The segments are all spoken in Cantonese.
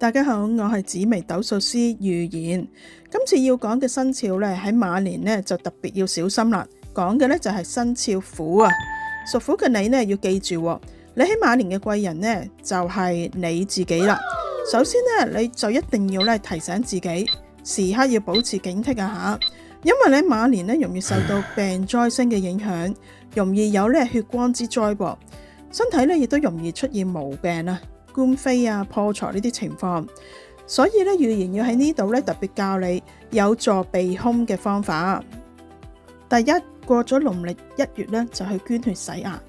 大家好，我係紫微斗數師預言。今次要講嘅生肖咧喺馬年咧就特別要小心啦。講嘅咧就係生肖虎啊，屬虎嘅你咧要記住，你喺馬年嘅貴人咧就係你自己啦。首先咧你就一定要咧提醒自己，時刻要保持警惕啊吓，因為咧馬年咧容易受到病災星嘅影響，容易有咧血光之災噃，身體咧亦都容易出現毛病啊、官非啊、破財呢啲情況，所以咧預言要喺呢度咧特別教你有助避凶嘅方法。第一，過咗農曆1月咧就去捐血洗牙，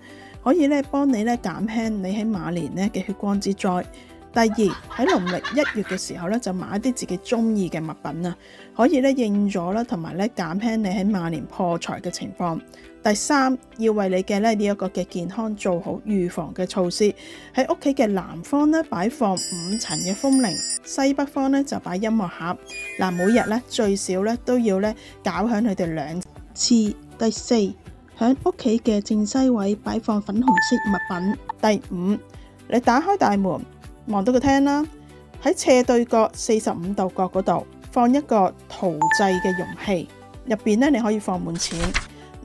可以咧幫你咧減輕你喺馬年咧嘅血光之災。第二，喺農曆1月嘅時候咧就買一啲自己中意嘅物品啊，可以咧應咗啦，同埋咧減輕你喺馬年破財嘅情況。第三，要為你嘅呢一個嘅健康做好預防嘅措施。喺屋企嘅南方咧擺放5層嘅風鈴，西北方咧就擺音樂盒。嗱，每日咧最少咧都要咧攪響佢哋2次。第四，喺屋企嘅正西位擺放粉紅色物品。第五，你打開大門望到個廳啦，喺斜對角45度角嗰度放一個陶製嘅容器，入邊咧你可以放滿錢。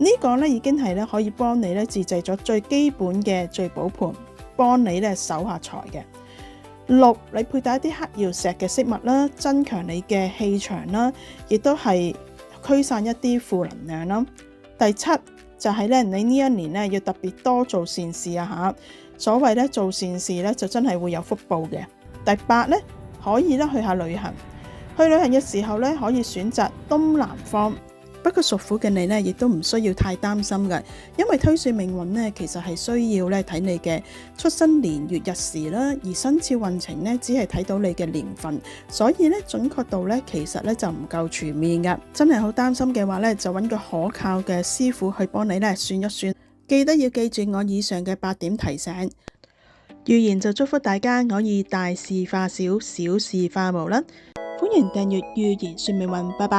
呢個咧已經係咧可以幫你咧自製咗最基本嘅聚寶盤，幫你咧守下財嘅。6，你佩戴一啲黑曜石嘅飾物啦，增強你嘅氣場啦，亦都係驅散一啲負能量啦。第7，就係咧你呢一年咧要特別多做善事啊吓，所謂咧做善事咧就真係會有福報嘅。第8咧可以咧去下旅行，去旅行嘅時候咧可以選擇東南方。不過屬虎嘅你咧，亦都唔需要太擔心嘅，因為推算命運咧，其實係需要咧睇你嘅出生年月日時啦，而生肖運程咧只係睇到你嘅年份，所以咧準確度咧其實咧就唔夠全面噶。真係好擔心嘅話咧，就揾個可靠嘅師傅去幫你咧算一算。記得要記住我以上嘅8點提醒。預言就祝福大家可以大事化小，小事化無啦。歡迎訂閱預言算命運，拜拜。